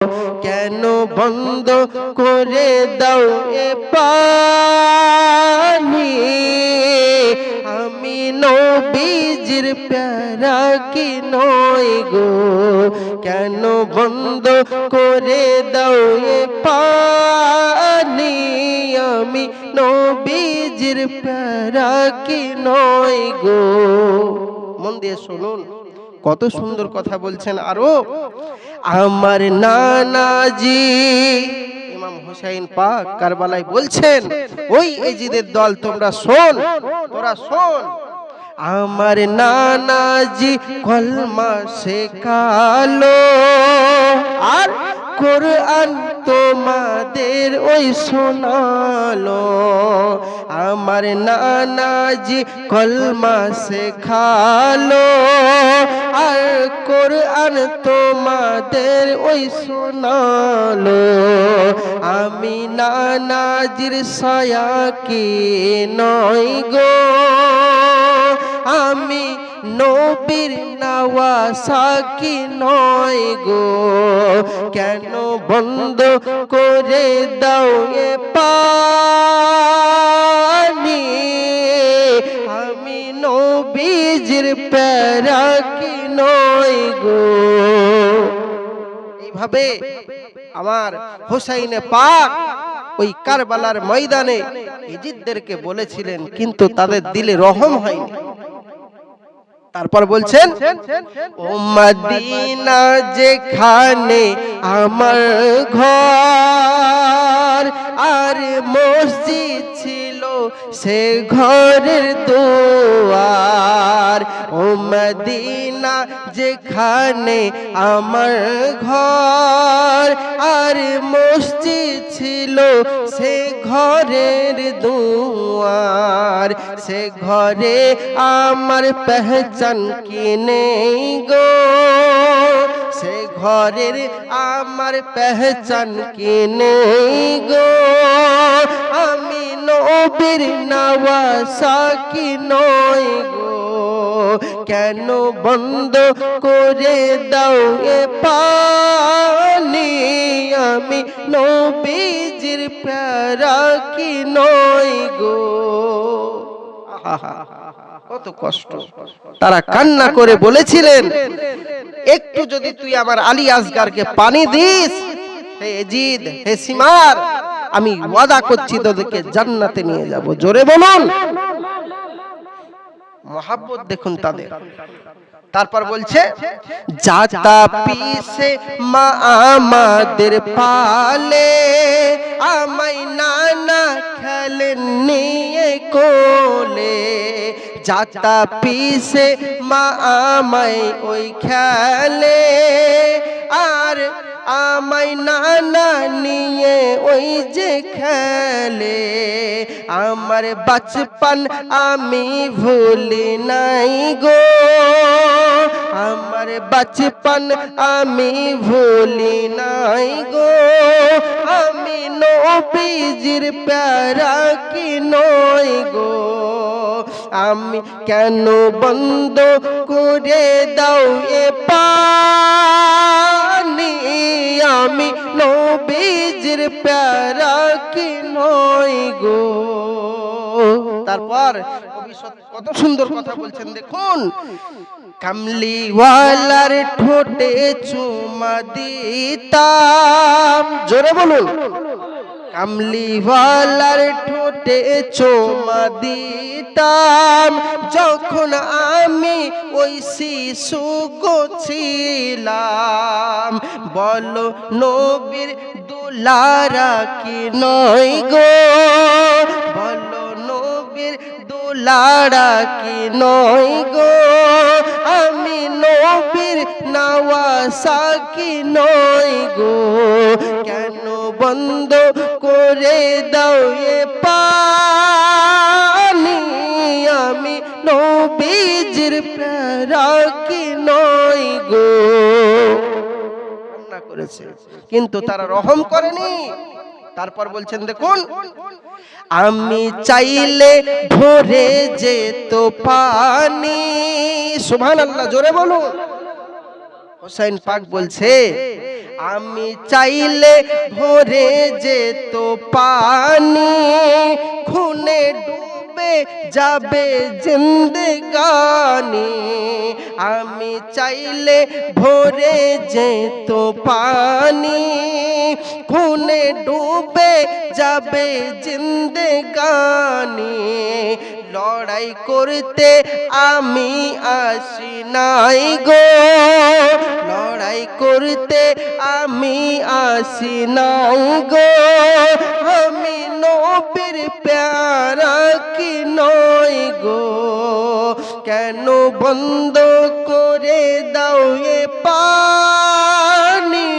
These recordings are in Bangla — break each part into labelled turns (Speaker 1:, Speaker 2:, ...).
Speaker 1: কেন বন্ধ করে দাও এ পানি? আমি নবীজির প্যারা কি নই গো, কেন বন্ধ করে দাও এ পানি? আমি নবীজির প্যারা কি নই গো। মন দিয়ে শুনুন, কত সুন্দর কথা বলছেন। আরো আমার নানাজি ইমাম হুসাইন পাক কারবালায় বলছেন, ওই এজিদের দল তোমরা শোন, তোরা শোন, আমার নানাজি কলমা শেখালো আর কোরআন তোমাদের ওই শোনালো। আমার নানাজি কলমা শেখালো আর কোরআন তোমাদের ওই শোনালো। আমি নানাজির ছায়া কি নই গো, আমি নবীর নওয়াসা কি নই গো, কেন বন্ধ করে দাও এ পানি? আমি নবীজির প্যারা কি নই গো। এইভাবে আমার হুসাইনে পাক ওই কারবালার ময়দানে ইজিদদেরকে বলেছিলেন, কিন্তু তাদের দিলে রহম হয়নি। তারপর বলছেন, ও মদিনা যেখানে আমার ঘর আর মসজিদ ছিল সে ঘরের দুয়ার। ও মদিনা যেখানে আমার ঘর আর মসজিদ ছিল সে ঘরের দুয়ার। সে ঘরে আমার পেহচান কি নেই গো, সে ঘরের আমার পেহচান কি নেই গো। আমি নবীর নওয়াসা কি নই গো, কেন বন্ধ করে দাও এ পানি? আমি নবীজির প্যারা কি নই গো। কত কষ্ট। তারা কান্না করে বলেছিলেন, একটু যদি তুই আমার আলী আসগারকে পানি দিস, হে এজিদ, হে সিমার, আমি ওয়াদা করছি তোদেরকে জান্নাতে নিয়ে যাব। জোরে বলুন মহাব্বত দেখুন তাদের। তারপর বলছে, জাতা পিসে মা আমাদের পালে, আমায় নানা খেলেন নিয়ে কোলে। জাতা পিসে মা আমায় ওই খেলে আর আমায় নানা নিয়ে ওই যে খেলে। আমার বাচপন আমি ভুলি নাই গো, আমার বাচপন আমি ভুলি নাই গো। আমি নবীজির প্যারা কি নই গো, আমি কেন বন্ধ করে দাও এ পানি? আমি নবীজির প্যারা কি নই গো। তারপর কত সুন্দর কথা বলছেন দেখুন, কামলিওয়ালার ঠোঁটে চুমা দিতাম। জোরে বলুন, কামলিওয়ালার ঠোঁটে চুমা দিতাম যখন আমি ওই শিশু ছিলাম। বলো নবীর দুলারা কি নই গো, বলো নবীর দুলারা কি নই গো। আমি নবীর নওয়াসা কি নই গো, কেন বন্ধ করে দাও এ পানি? আমি নবীজির প্যারা কি নই গো। কান্না করেছে কিন্তু তারা রহম করেনি। তারপর বলছেন দেখুন, আমি চাইলে ভরে যেত পানি। সুবহানাল্লাহ, জোরে বলুন। হুসাইন পাক বলছে, আমি চাইলে ভরে যেত পানি, খুনে ডুবে যাবে জিন্দেগানি। আমি চাইলে ভরে যেত পানি, খুনে ডুবে যাবে জিন্দেগানি। লড়াই করতে আমি আসি নাই গো, লড়াই করতে আমি আসি নাই গো। আমি নবীর প্যারা কি নই গো, কেন বন্ধ করে দাও এ পানি।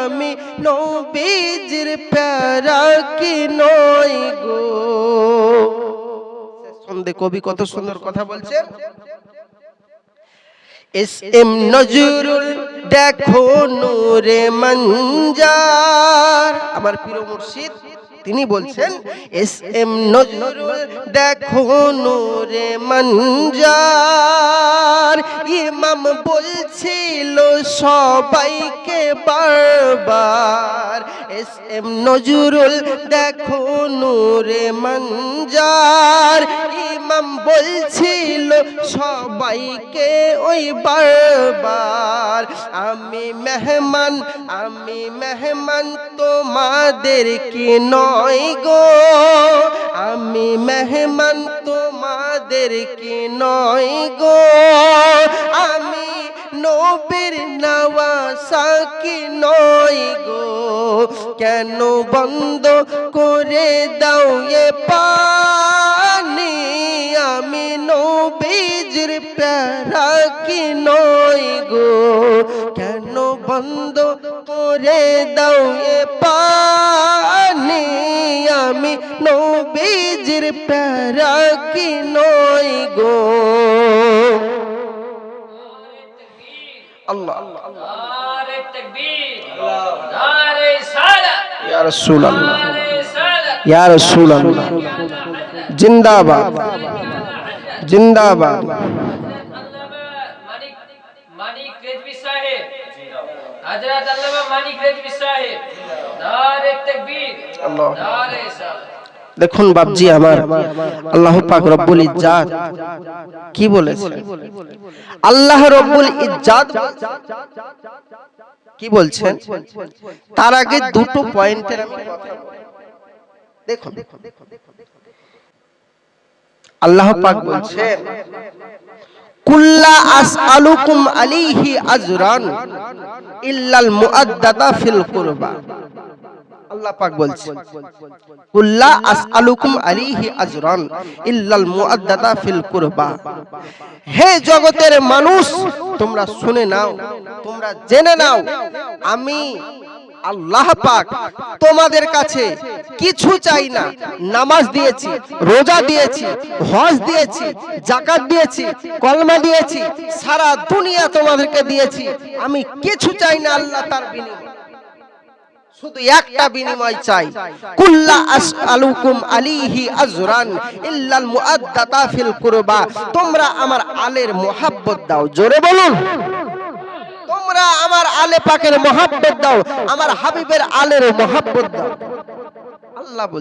Speaker 1: আমি নবীজির প্যারা কি নই গো। সন্ধে কবি কত সুন্দর কথা বলছেন। এস এম নজরুল দেখো নূরে মঞ্জার, আমার প্রিয় মুর্শিদ তিনি বলছেন এস এম নজরুল দেখো নূরে মঞ্জার। ইমাম বলছিল সবাইকে বারবার, এস এম নজরুল দেখো নূরে মঞ্জার। ইমাম বলছিল সবাইকে ওই বারবার। আমি মেহমান তোমাদের কি নয় গো, আমি মেহমান তোমাদের কি নয় গো। আমি নবীর নওয়াসা কি নয় গো, কেন বন্ধ করে দাও এ পানি। আমি নবীজির প্যারা কি নয় গো, কেন বন্ধ করে দাও এ পানি। আমি নবীজির প্যারা কি নয় গো। আল্লাহ নারে তাকবীর, নারে সালাত, ইয়া রাসূলুল্লাহ, ইয়া রাসূলুল্লাহ, জিন্দাবাদ জিন্দাবাদ।
Speaker 2: মানিক রেজভী সাহেব, হযরত আল্লামা মানিক রেজভী সাহেব, নারে তাকবীর, নারে সালাত।
Speaker 1: দেখুন বাপজি আমার, আল্লাহ পাক রব্বুল ইজ্জাত কি বলেছেন। আল্লাহ রব্বুল ইজ্জাত কি বলছেন, তার আগে দুটো পয়েন্টের আমি কথা বলবো। দেখুন আল্লাহ পাক বলছেন কুল্লা আসআলুকুম আলাইহি আজরান ইল্লাল মুআদ্দাদা ফিল কুরবা। আল্লাহ পাক বলছেন কুল্লা আসআলুকুম আলাইহি আজরান ইল্লাল মুআদ্দাদা ফিল কুরবা। হে জগতের মানুষ, তোমরা শুনে নাও, তোমরা জেনে নাও, আমি আল্লাহ পাক তোমাদের কাছে কিছু চাই না। নামাজ দিয়েছি, রোজা দিয়েছি, হজ দিয়েছি, যাকাত দিয়েছি, কলমা দিয়েছি, সারা দুনিয়া তোমাদেরকে দিয়েছি। আমি কিছু চাই না আল্লাহ তার বিনিময়ে, শুধু একটা বিনিময় চাই। কুল্লা আসআলুকুম আলাইহি আজরান ইল্লাল মুআদ্দাদা ফিল কুরবা। তোমরা আমার আলের মোহাব্বত দাও, জোরে বলুন। তোমরা আমার আলে পাকের মোহাব্বত দাও, আমার হাবিবের আলের মোহাব্বত দাও। আল্লাহ বলছে